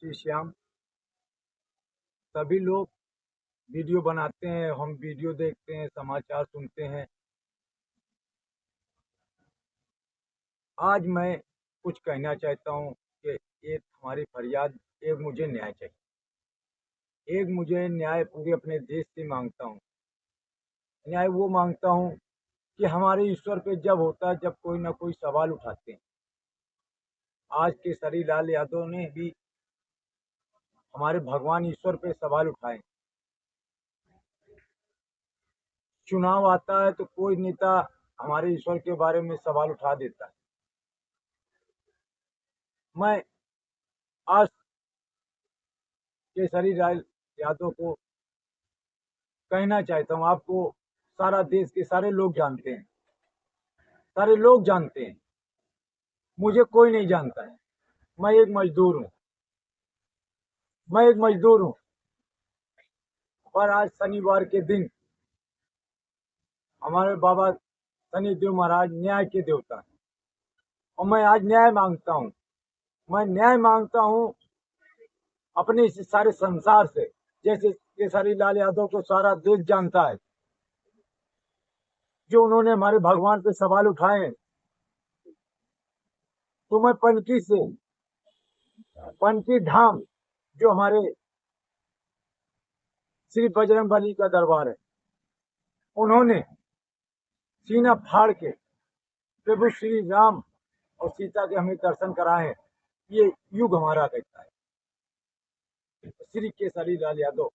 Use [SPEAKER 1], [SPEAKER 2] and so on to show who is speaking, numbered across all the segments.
[SPEAKER 1] श्री श्याम। सभी लोग वीडियो बनाते हैं, हम वीडियो देखते हैं, समाचार सुनते हैं। आज मैं कुछ कहना चाहता हूँ कि एक हमारी फरियाद, एक मुझे न्याय चाहिए। एक मुझे न्याय पूरे अपने देश से मांगता हूँ। न्याय वो मांगता हूँ कि हमारे ईश्वर पे जब होता है, जब कोई ना कोई सवाल उठाते हैं। आज केसरी लाल यादव ने भी हमारे भगवान ईश्वर पे सवाल उठाए। चुनाव आता है तो कोई नेता हमारे ईश्वर के बारे में सवाल उठा देता है। मैं आज केसरी लाल यादव को कहना चाहता हूँ, आपको सारा देश के सारे लोग जानते हैं, सारे लोग जानते हैं, मुझे कोई नहीं जानता है। मैं एक मजदूर हूँ, मैं एक मजदूर हूँ। पर आज शनिवार के दिन हमारे बाबा शनिदेव महाराज न्याय के देवता हैं, और मैं आज न्याय मांगता हूँ। मैं न्याय मांगता हूँ अपने इस सारे संसार से। जैसे केसरी लाल यादव को सारा देश जानता है, जो उन्होंने हमारे भगवान पे सवाल उठाए हैं, तो मैं पनकी धाम, जो हमारे श्री बजरंगबली का दरबार है, उन्होंने सीना फाड़ के प्रभु श्री राम और सीता के हमें दर्शन कराए हैं। ये युग हमारा कहता है। श्री केसरी लाल यादव,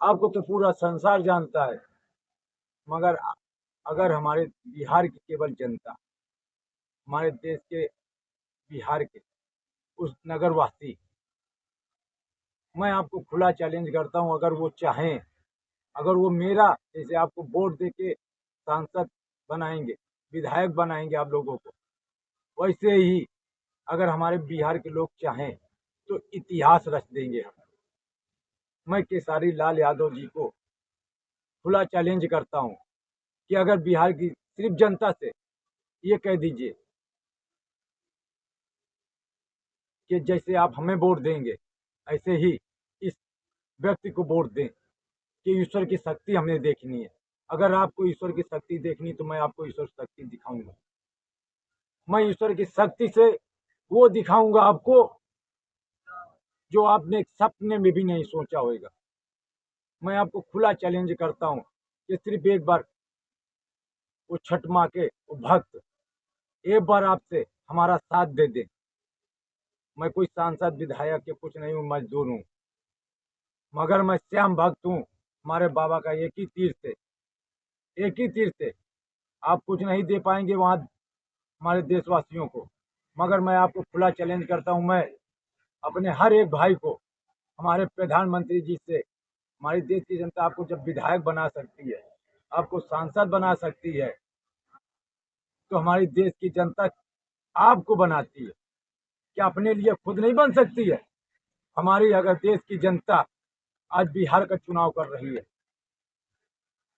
[SPEAKER 1] आपको तो पूरा संसार जानता है, मगर अगर हमारे बिहार की केवल जनता, हमारे देश के बिहार के उस नगरवासी, मैं आपको खुला चैलेंज करता हूं, अगर वो चाहें, अगर वो मेरा जैसे आपको वोट दे के सांसद बनाएंगे, विधायक बनाएंगे आप लोगों को, वैसे ही अगर हमारे बिहार के लोग चाहें तो इतिहास रच देंगे हम। मैं केसरी लाल यादव जी को खुला चैलेंज करता हूं कि अगर बिहार की सिर्फ जनता से ये कह दीजिए कि जैसे आप हमें वोट देंगे, ऐसे ही इस व्यक्ति को वोट दें, कि ईश्वर की शक्ति हमें देखनी है। अगर आपको ईश्वर की शक्ति देखनी तो मैं आपको ईश्वर शक्ति दिखाऊंगा। मैं ईश्वर की शक्ति से वो दिखाऊंगा आपको जो आपने सपने में भी नहीं सोचा होगा। मैं आपको खुला चैलेंज करता हूं कि सिर्फ एक बार वो छठ माँ के वो भक्त एक बार आपसे हमारा साथ दे दे। मैं कोई सांसद विधायक के कुछ नहीं हूँ, मजदूर हूँ, मगर मैं श्याम भक्त हूँ। हमारे बाबा का एक ही तीर से, एक ही तीर से आप कुछ नहीं दे पाएंगे वहां हमारे देशवासियों को। मगर मैं आपको खुला चैलेंज करता हूं, मैं अपने हर एक भाई को, हमारे प्रधानमंत्री जी से, हमारे देश की जनता आपको जब विधायक बना सकती है, आपको सांसद बना सकती है, तो हमारी देश की जनता आपको बनाती है। क्या अपने लिए खुद नहीं बन सकती है? हमारी अगर देश की जनता आज बिहार का चुनाव कर रही है,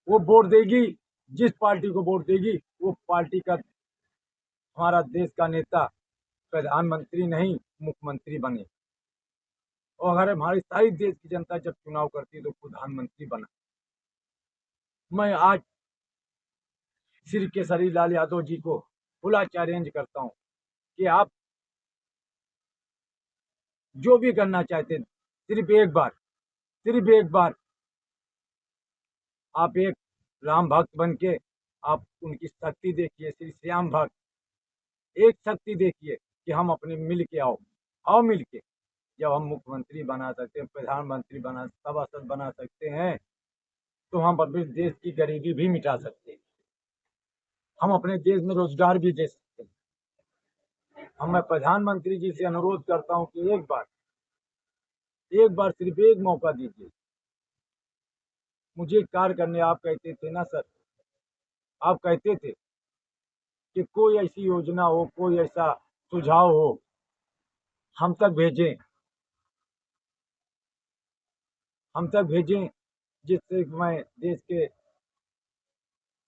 [SPEAKER 1] वो वोट देगी, जिस पार्टी को वोट देगी वो पार्टी का, हमारा देश का नेता प्रधानमंत्री नहीं मुख्यमंत्री बने। और अगर हमारी सारी देश की जनता जब चुनाव करती है तो प्रधानमंत्री बना। मैं आज श्री केसरी लाल यादव जी को खुला चैलेंज करता हूं कि आप जो भी करना चाहते हैं, सिर्फ एक बार आप एक राम भक्त बन के आप उनकी शक्ति देखिए। श्री श्याम भक्त, एक शक्ति देखिए कि हम अपने मिल के आओ मिल के, जब हम मुख्यमंत्री बना सकते हैं, प्रधानमंत्री बना, सभासद बना सकते हैं, तो हम अपने देश की गरीबी भी मिटा सकते हैं, हम अपने देश में रोजगार भी दे सकते हैं। मैं प्रधानमंत्री जी से अनुरोध करता हूं कि एक बार सिर्फ एक मौका दीजिए मुझे कार्य करने। आप कहते थे ना सर, आप कहते थे कि कोई ऐसी योजना हो, कोई ऐसा सुझाव हो, हम तक भेजें, जिससे मैं देश के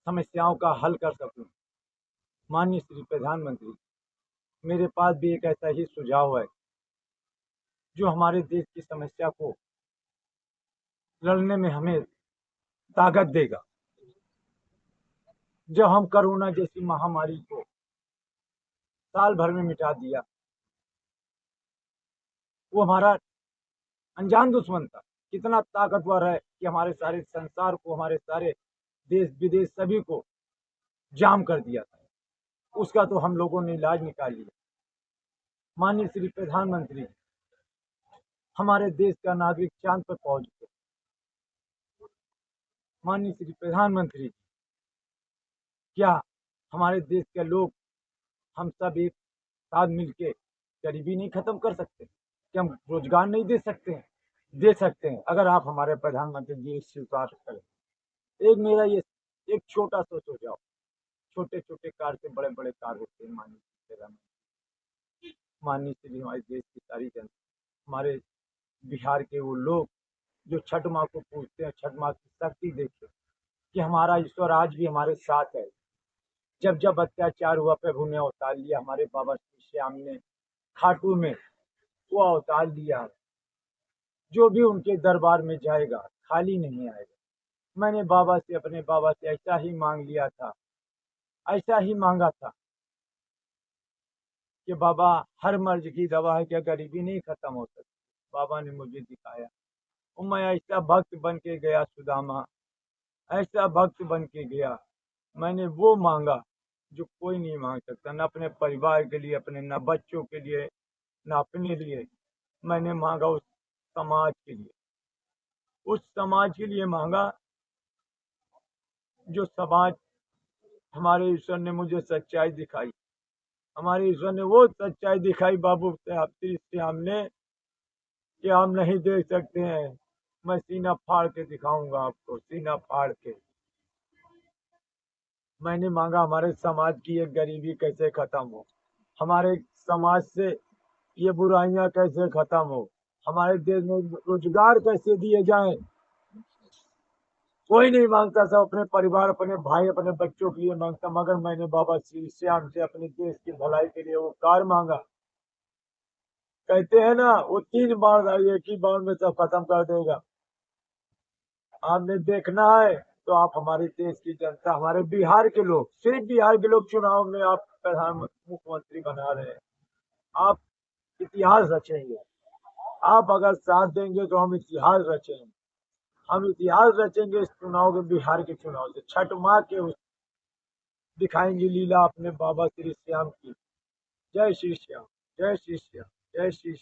[SPEAKER 1] समस्याओं का हल कर सकूं। माननीय श्री प्रधानमंत्री, मेरे पास भी एक ऐसा ही सुझाव है जो हमारे देश की समस्या को लड़ने में हमें ताकत देगा। जब हम कोरोना जैसी महामारी को साल भर में मिटा दिया, वो हमारा अनजान दुश्मन था। कितना ताकतवर है कि हमारे सारे संसार को, हमारे सारे देश विदेश सभी को जाम कर दिया था। उसका तो हम लोगों ने इलाज निकाल लिया। माननीय श्री प्रधानमंत्री, हमारे देश का नागरिक चांद पर पहुंच गए। माननीय श्री प्रधानमंत्री, क्या हमारे देश के लोग, हम सब एक साथ मिलके गरीबी नहीं खत्म कर सकते? क्या हम रोजगार नहीं दे सकते हैं? दे सकते हैं, अगर आप हमारे प्रधानमंत्री जी इस स्वीकार करें। एक मेरा ये एक छोटा सा सुझाव, छोटे छोटे कार से बड़े बड़े कार होते हैं। माननीय प्रधानमंत्री, माननीय श्री हमारे देश की सारी जनता, हमारे बिहार के वो लोग जो छठ माँ को पूजते हैं, छठ माँ की शक्ति देखे कि हमारा ईश्वर आज भी हमारे साथ है। जब जब अत्याचार हुआ, प्रभु ने अवतार लिया। हमारे बाबा श्री श्याम ने खाटू में वो अवतार लिया। जो भी उनके दरबार में जाएगा खाली नहीं आएगा। मैंने बाबा से, अपने बाबा से ऐसा ही मांग लिया था, ऐसा ही मांगा था कि बाबा, हर मर्ज की दवा है, क्या गरीबी नहीं खत्म हो सकती? बाबा ने मुझे दिखाया और मैं ऐसा भक्त बन के गया सुदामा, ऐसा भक्त बन के गया। मैंने वो मांगा जो कोई नहीं मांग सकता, न अपने परिवार के लिए, अपने न बच्चों के लिए, न अपने लिए। मैंने मांगा उस समाज के लिए, उस समाज के लिए मांगा जो समाज, हमारे ईश्वर ने मुझे सच्चाई दिखाई। हमारे ईश्वर ने वो सच्चाई दिखाई बाबू श्री श्याम ने, कि हम नहीं देख सकते हैं। मैं सीना फाड़ के दिखाऊंगा आपको, सीना फाड़ के। मैंने मांगा हमारे समाज की ये गरीबी कैसे खत्म हो, हमारे समाज से ये बुराइयां कैसे खत्म हो, हमारे देश में रोजगार कैसे दिए जाएं। कोई नहीं मांगता, सब अपने परिवार, अपने भाई, अपने बच्चों के लिए मांगता। मगर मैंने बाबा श्री श्याम से अपने देश की भलाई के लिए वो कार मांगा। कहते हैं ना, वो 3 बार एक ही बार में सब खत्म कर देगा। आपने देखना है तो आप हमारे देश की जनता, हमारे बिहार के लोग, सिर्फ बिहार के लोग चुनाव में आप प्रधानमंत्री, मुख्यमंत्री बना रहे हैं। आप इतिहास रचेंगे। आप अगर साथ देंगे तो हम इतिहास रचेंगे। हम इतिहास रचेंगे इस चुनाव के, बिहार के चुनाव से। छठ माँ के दिखाएंगे लीला अपने बाबा श्री श्याम की। जय श्री श्याम, जय श्री श्याम, जय श्री श्याम।